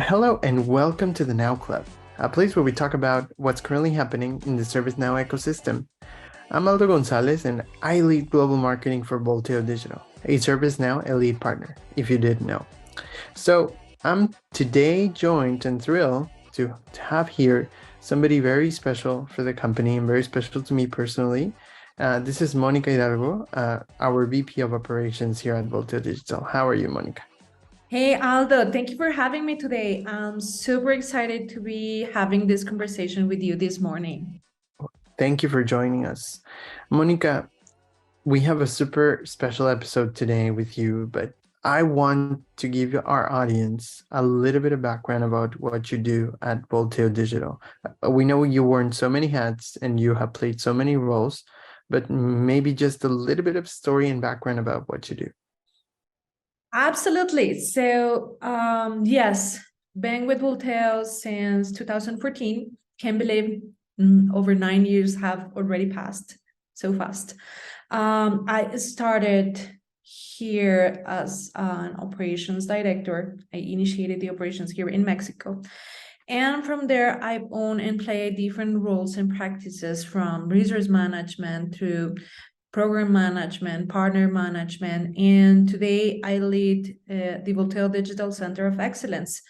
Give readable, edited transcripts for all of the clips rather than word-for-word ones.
Hello and welcome to the Now Club, a place where we talk about what's currently happening in the ServiceNow ecosystem. I'm Aldo Gonzalez and I lead global marketing for Volteo Digital, a ServiceNow elite partner, if you didn't know. So I'm today joined and thrilled to have here somebody very special for the company and very special to me personally. This is Monica Hidalgo, our VP of Operations here at Volteo Digital. How are you, Monica? Hey, Aldo, thank you for having me today. I'm super excited to be having this conversation with you this morning. Thank you for joining us. Monica, we have a super special episode today with you, but I want to give our audience a little bit of background about what you do at Volteo Digital. We know you wear so many hats and you have played so many roles, but maybe just a little bit of story and background about what you do. Absolutely. So, yes, been with Volteo since 2014. Can't believe over 9 years have already passed so fast. I started here as an operations director. I initiated the operations here in Mexico. And from there, I've owned and played different roles and practices from resource management through program management, partner management, and today I lead the Volteo Digital Center of Excellence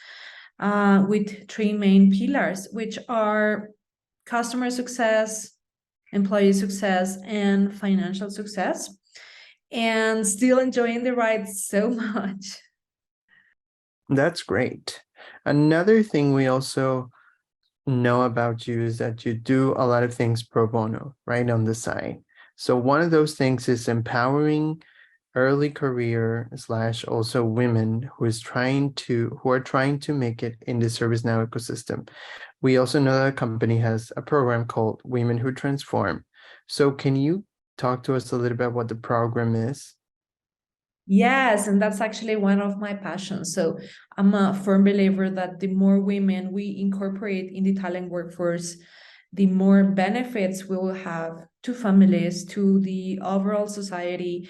with three main pillars, which are customer success, employee success, and financial success, and still enjoying the ride so much. That's great. Another thing we also know about you is that you do a lot of things pro bono, right, on the side. So one of those things is empowering early career / also women who are trying to make it in the ServiceNow ecosystem. We also know that the company has a program called Women Who Transform. So can you talk to us a little bit about what the program is? Yes, and that's actually one of my passions. So I'm a firm believer that the more women we incorporate in the talent workforce, the more benefits we will have to families, to the overall society,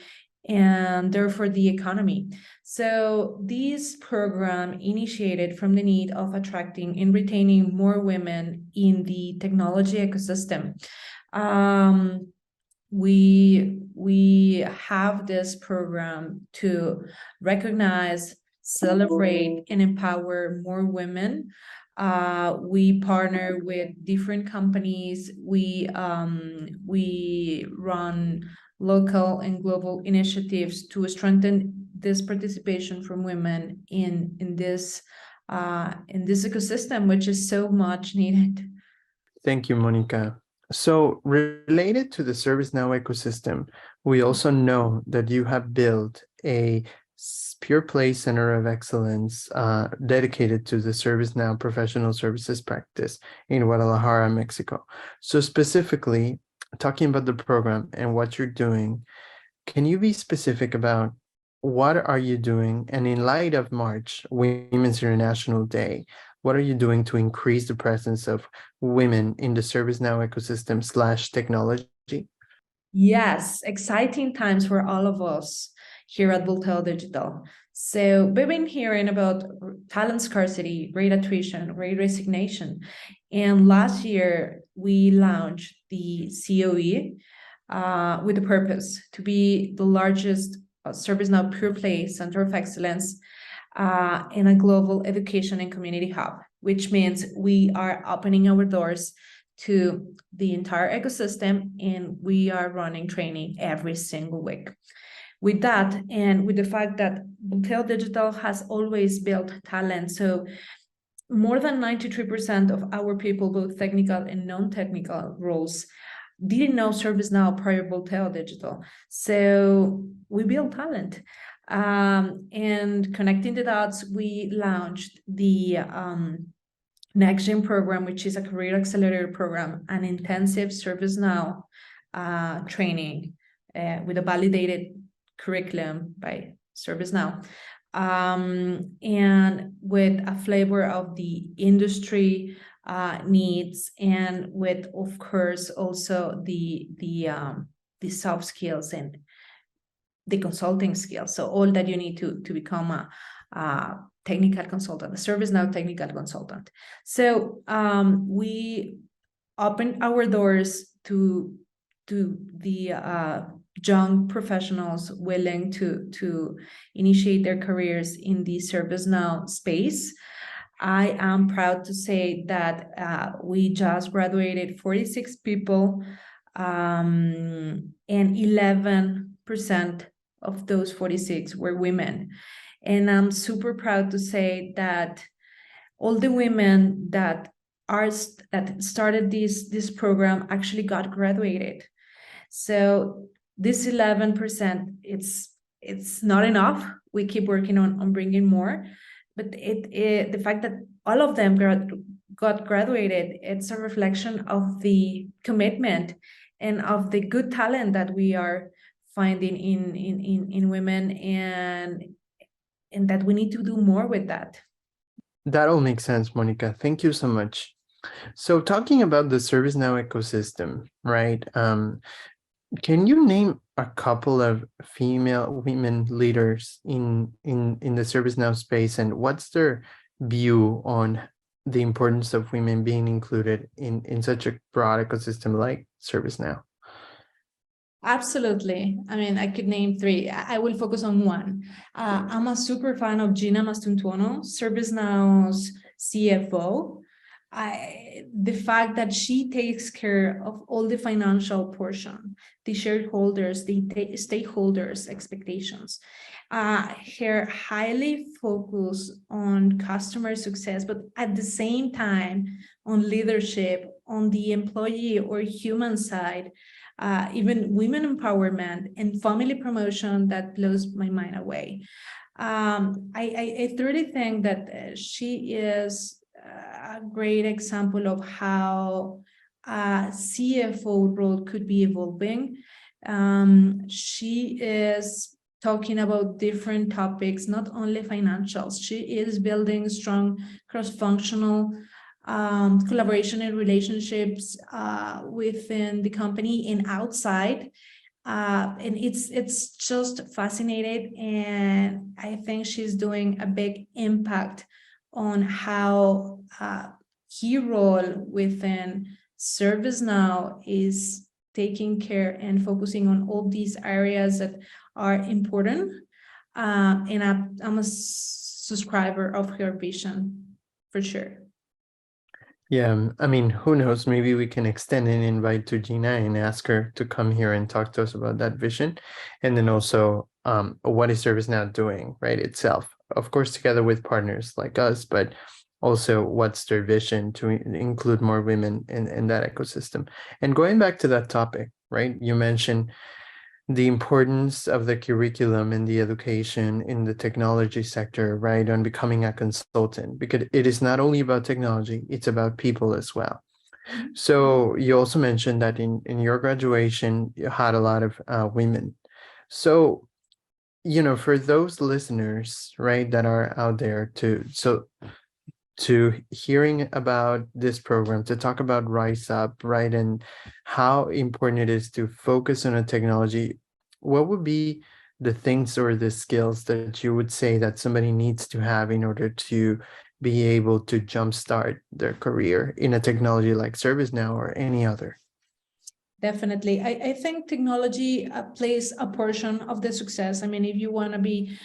and therefore the economy. So this program initiated from the need of attracting and retaining more women in the technology ecosystem. We have this program to recognize, celebrate, and empower more women. We partner with different companies. We run local and global initiatives to strengthen this participation from women in this ecosystem, which is so much needed. Thank you, Monica. So related to the ServiceNow ecosystem, we also know that you have built a pure play center of excellence dedicated to the ServiceNow professional services practice in Guadalajara, Mexico. So specifically, talking about the program and what you're doing, can you be specific about what are you doing? And in light of March, Women's International Day, what are you doing to increase the presence of women in the ServiceNow ecosystem / technology? Yes, exciting times for all of us here at Volteo Digital. So we've been hearing about talent scarcity, great attrition, great resignation. And last year, we launched the COE with the purpose to be the largest ServiceNow pure play center of excellence in a global education and community hub, which means we are opening our doors to the entire ecosystem, and we are running training every single week. With that, and with the fact that Volteo Digital has always built talent, so more than 93% of our people, both technical and non-technical roles, didn't know ServiceNow prior Volteo Digital. So we build talent. And connecting the dots, we launched the Next Gen program, which is a career accelerator program, an intensive ServiceNow training with a validated curriculum by ServiceNow, and with a flavor of the industry needs, and with, of course, also the soft skills and the consulting skills. So all that you need to become technical consultant, a ServiceNow technical consultant. So we opened our doors to the young professionals willing to initiate their careers in the ServiceNow space. I am proud to say that we just graduated 46 people, and 11% of those 46 were women. And I'm super proud to say that all the women that started this program actually got graduated. So this 11%, it's not enough. We keep working on bringing more, but the fact that all of them got graduated, it's a reflection of the commitment and of the good talent that we are finding in women, and that we need to do more with that. That all makes sense, Monica. Thank you so much. So talking about the ServiceNow ecosystem, right? Can you name a couple of women leaders in the ServiceNow space, and what's their view on the importance of women being included in such a broad ecosystem like ServiceNow? Absolutely. I mean, I could name three. I will focus on one. I'm a super fan of Gina Mastuntuono, ServiceNow's CFO. The fact that she takes care of all the financial portion, the shareholders, the stakeholders' expectations, her highly focus on customer success, but at the same time on leadership, on the employee or human side, even women empowerment and family promotion, that blows my mind away. I truly think that she is a great example of how a CFO role could be evolving. She is talking about different topics, not only financials. She is building strong cross-functional collaboration and relationships within the company and outside. And it's just fascinating. And I think she's doing a big impact on how key role within ServiceNow is taking care and focusing on all these areas that are important. And I'm a subscriber of her vision for sure. Yeah, I mean, who knows? Maybe we can extend an invite to Gina and ask her to come here and talk to us about that vision. And then also, what is ServiceNow doing, right, itself? Of course, together with partners like us, but also what's their vision to include more women in that ecosystem. And going back to that topic, right, you mentioned the importance of the curriculum and the education in the technology sector, right, on becoming a consultant, because it is not only about technology, it's about people as well. So you also mentioned that in your graduation, you had a lot of women. So, you know, for those listeners, right, that are out there to hearing about this program, to talk about Rise Up, right, and how important it is to focus on a technology, what would be the things or the skills that you would say that somebody needs to have in order to be able to jumpstart their career in a technology like ServiceNow or any other? Definitely. I think technology plays a portion of the success. I mean, if you want to be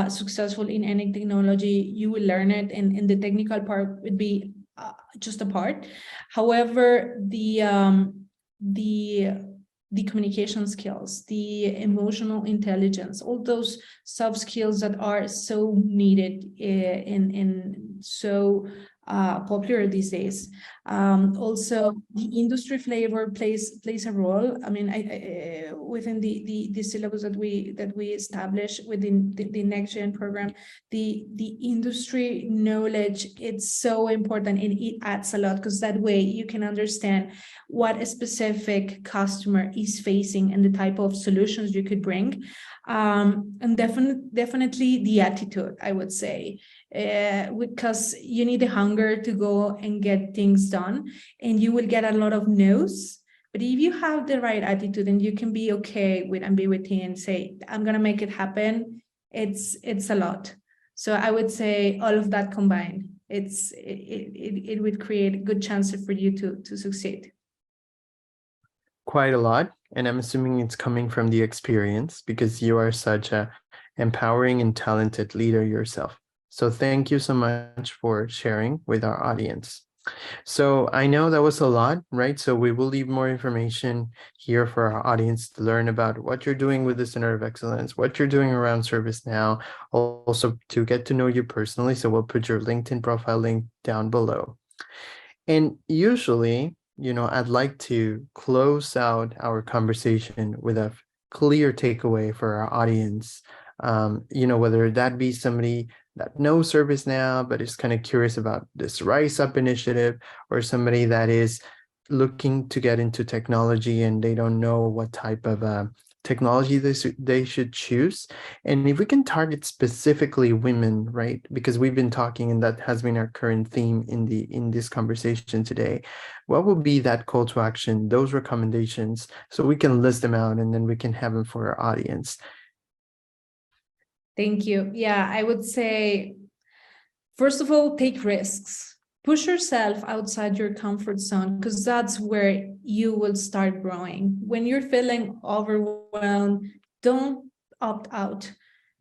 successful in any technology, you will learn it, and the technical part would be just a part. However, the communication skills, the emotional intelligence, all those soft skills that are so needed in so popular these days. Also, the industry flavor plays a role. I mean, within the syllabus that we establish within the next gen program, the industry knowledge, it's so important, and it adds a lot, because that way you can understand what a specific customer is facing and the type of solutions you could bring. And definitely the attitude, I would say, because you need the hunger to go and get things done, and you will get a lot of no's. But if you have the right attitude and you can be okay with ambiguity and say, I'm going to make it happen, it's a lot. So I would say all of that combined, it would create good chances for you to succeed. Quite a lot, and I'm assuming it's coming from the experience because you are such a empowering and talented leader yourself. So thank you so much for sharing with our audience. So I know that was a lot, right? So we will leave more information here for our audience to learn about what you're doing with the Center of Excellence, what you're doing around ServiceNow, also to get to know you personally. So we'll put your LinkedIn profile link down below. And usually, I'd like to close out our conversation with a clear takeaway for our audience. Whether that be somebody that knows ServiceNow, but is kind of curious about this Rise Up initiative, or somebody that is looking to get into technology and they don't know what type of technology they should choose. And if we can target specifically women, right? Because we've been talking, and that has been our current theme in this conversation today. What will be that call to action, those recommendations, so we can list them out and then we can have them for our audience? Thank you. Yeah, I would say, first of all, take risks. Push yourself outside your comfort zone, because that's where you will start growing. When you're feeling overwhelmed, don't opt out.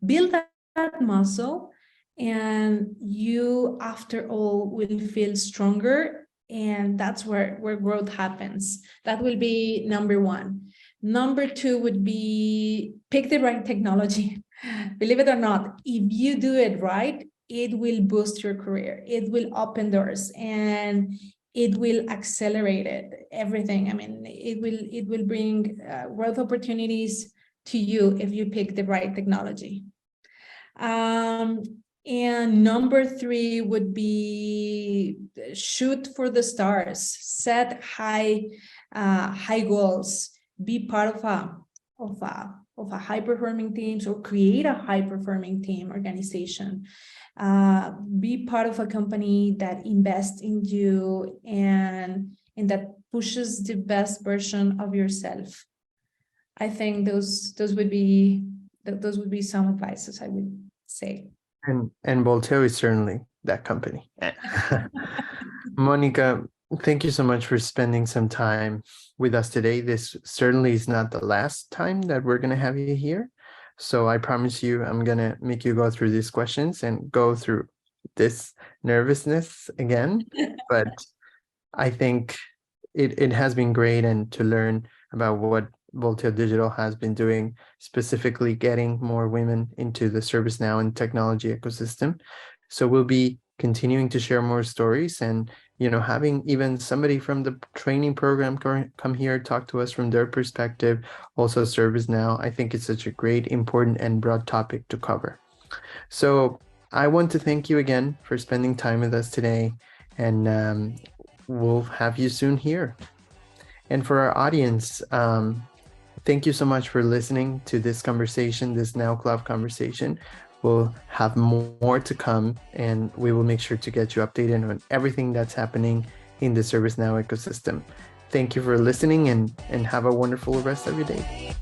Build that muscle, and you, after all, will feel stronger. And that's where growth happens. That will be number one. Number two would be pick the right technology. Believe it or not, if you do it right, it will boost your career. It will open doors, and it will accelerate everything. I mean, it will bring growth opportunities to you if you pick the right technology. And number three would be shoot for the stars. Set high goals. Be part of a high-performing teams, or create a high-performing team organization. Be part of a company that invests in you and that pushes the best version of yourself. I think those would be some advices I would say. And Volteo is certainly that company. Monica, thank you so much for spending some time with us today. This certainly is not the last time that we're going to have you here. So I promise you, I'm going to make you go through these questions and go through this nervousness again. But I think it has been great, and to learn about what Volteo Digital has been doing, specifically getting more women into the ServiceNow and technology ecosystem. So we'll be continuing to share more stories, and having even somebody from the training program come here, talk to us from their perspective, also ServiceNow. I think it's such a great, important, and broad topic to cover. So I want to thank you again for spending time with us today, and we'll have you soon here. And for our audience, thank you so much for listening to this conversation, this Now Club conversation. We'll have more to come, and we will make sure to get you updated on everything that's happening in the ServiceNow ecosystem. Thank you for listening, and have a wonderful rest of your day.